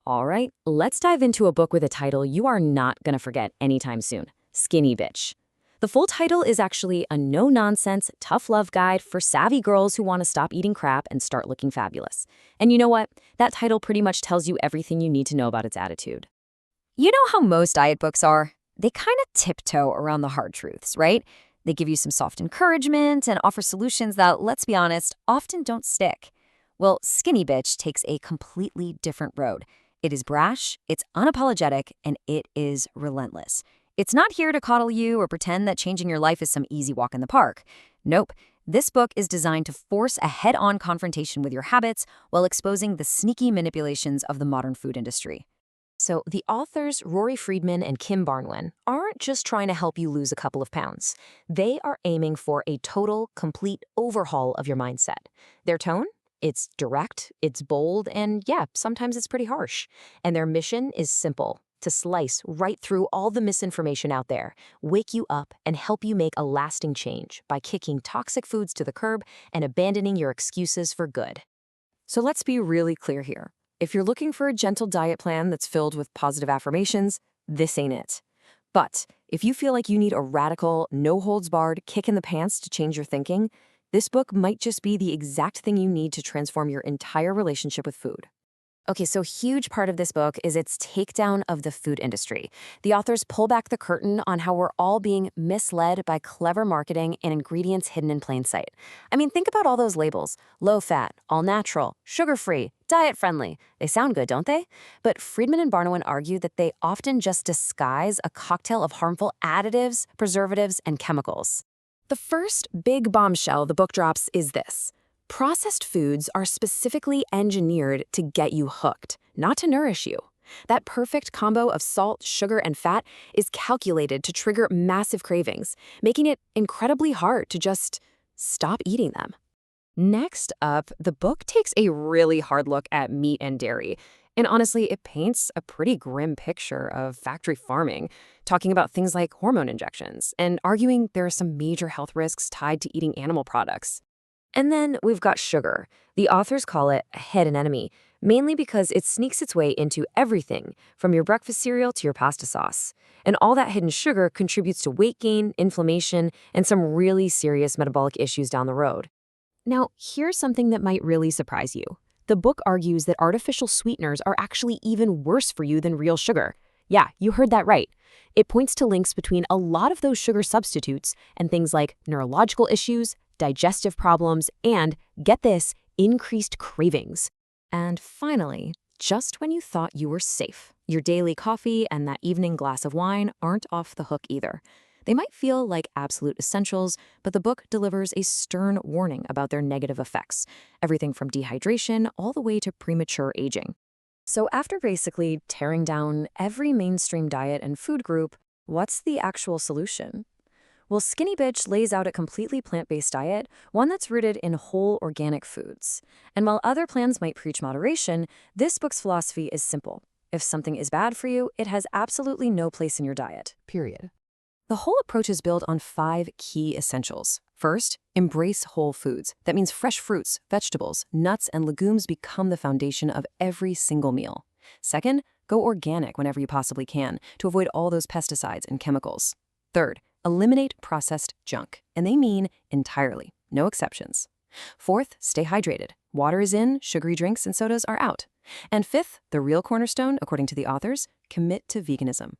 All right, let's dive into a book with a title you are not going to forget anytime soon, Skinny Bitch. The full title is actually a no-nonsense, tough love guide for savvy girls who want to stop eating crap and start looking fabulous. And you know what? That title pretty much tells you everything you need to know about its attitude. You know how most diet books are? They kind of tiptoe around the hard truths, right? They give you some soft encouragement and offer solutions that, let's be honest, often don't stick. Well, Skinny Bitch takes a completely different road. It is brash, it's unapologetic, and it is relentless. It's not here to coddle you or pretend that changing your life is some easy walk in the park. Nope. This book is designed to force a head-on confrontation with your habits while exposing the sneaky manipulations of the modern food industry. So the authors, Rory Freedman and Barnouin, aren't just trying to help you lose a couple of pounds. They are aiming for a total, complete overhaul of your mindset. Their tone? It's direct, it's bold, and yeah, sometimes it's pretty harsh. And their mission is simple: to slice right through all the misinformation out there, wake you up, and help you make a lasting change by kicking toxic foods to the curb and abandoning your excuses for good. So let's be really clear here. If you're looking for a gentle diet plan that's filled with positive affirmations, this ain't it. But if you feel like you need a radical, no-holds-barred kick in the pants to change your thinking, this book might just be the exact thing you need to transform your entire relationship with food. Okay, so a huge part of this book is its takedown of the food industry. The authors pull back the curtain on how we're all being misled by clever marketing and ingredients hidden in plain sight. I mean, think about all those labels: low fat, all natural, sugar-free, diet-friendly. They sound good, don't they? But Freedman and Barnouin argue that they often just disguise a cocktail of harmful additives, preservatives, and chemicals. The first big bombshell the book drops is this: processed foods are specifically engineered to get you hooked, not to nourish you. That perfect combo of salt, sugar, and fat is calculated to trigger massive cravings, making it incredibly hard to just stop eating them. Next up, the book takes a really hard look at meat and dairy. And honestly, it paints a pretty grim picture of factory farming, talking about things like hormone injections and arguing there are some major health risks tied to eating animal products. And then we've got sugar. The authors call it a hidden enemy, mainly because it sneaks its way into everything, from your breakfast cereal to your pasta sauce. And all that hidden sugar contributes to weight gain, inflammation, and some really serious metabolic issues down the road. Now, here's something that might really surprise you. The book argues that artificial sweeteners are actually even worse for you than real sugar. Yeah, you heard that right. It points to links between a lot of those sugar substitutes and things like neurological issues, digestive problems, and, get this, increased cravings. And finally, just when you thought you were safe, your daily coffee and that evening glass of wine aren't off the hook either. They might feel like absolute essentials, but the book delivers a stern warning about their negative effects, everything from dehydration all the way to premature aging. So after basically tearing down every mainstream diet and food group, what's the actual solution? Well, Skinny Bitch lays out a completely plant-based diet, one that's rooted in whole organic foods. And while other plans might preach moderation, this book's philosophy is simple. If something is bad for you, it has absolutely no place in your diet, period. The whole approach is built on 5 key essentials. First, embrace whole foods. That means fresh fruits, vegetables, nuts, and legumes become the foundation of every single meal. Second, go organic whenever you possibly can to avoid all those pesticides and chemicals. Third, eliminate processed junk, and they mean entirely, no exceptions. Fourth, stay hydrated. Water is in, sugary drinks and sodas are out. And fifth, the real cornerstone, according to the authors, commit to veganism.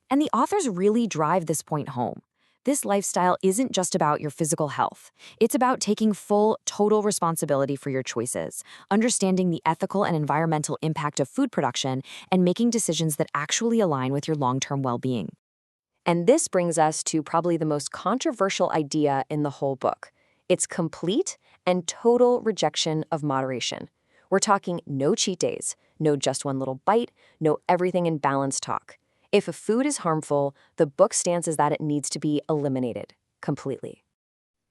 And the authors really drive this point home. This lifestyle isn't just about your physical health. It's about taking full, total responsibility for your choices, understanding the ethical and environmental impact of food production, and making decisions that actually align with your long-term well-being. And this brings us to probably the most controversial idea in the whole book. Its complete and total rejection of moderation. We're talking no cheat days, no just one little bite, no everything in balance talk. If a food is harmful, the book stance is that it needs to be eliminated completely.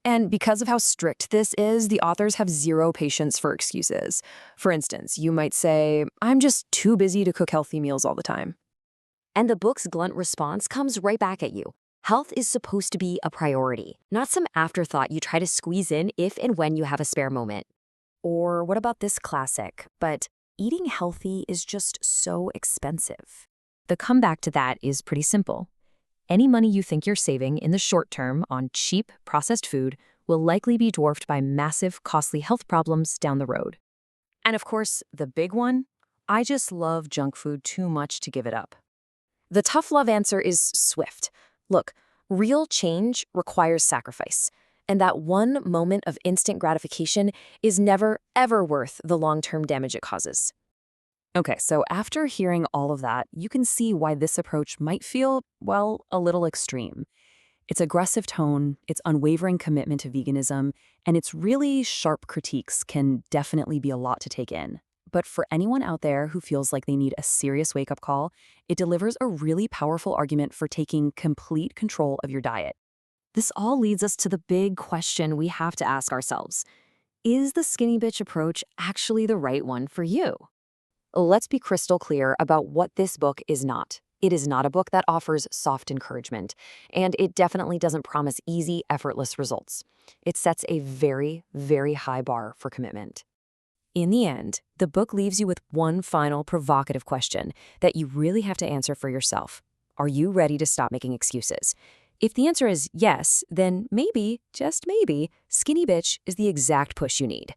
And because of how strict this is, the authors have zero patience for excuses. For instance, you might say, "I'm just too busy to cook healthy meals all the time." And the book's blunt response comes right back at you. Health is supposed to be a priority, not some afterthought you try to squeeze in if and when you have a spare moment. Or what about this classic, but eating healthy is just so expensive. The comeback to that is pretty simple. Any money you think you're saving in the short term on cheap, processed food will likely be dwarfed by massive, costly health problems down the road. And of course, the big one, I just love junk food too much to give it up. The tough love answer is swift. Look, real change requires sacrifice, and that one moment of instant gratification is never, ever worth the long-term damage it causes. Okay, so after hearing all of that, you can see why this approach might feel, well, a little extreme. Its aggressive tone, its unwavering commitment to veganism, and its really sharp critiques can definitely be a lot to take in. But for anyone out there who feels like they need a serious wake-up call, it delivers a really powerful argument for taking complete control of your diet. This all leads us to the big question we have to ask ourselves. Is the skinny bitch approach actually the right one for you? Let's be crystal clear about what this book is not. It is not a book that offers soft encouragement, and it definitely doesn't promise easy, effortless results. It sets a very, very high bar for commitment. In the end, the book leaves you with one final provocative question that you really have to answer for yourself. Are you ready to stop making excuses? If the answer is yes, then maybe, just maybe, skinny bitch is the exact push you need.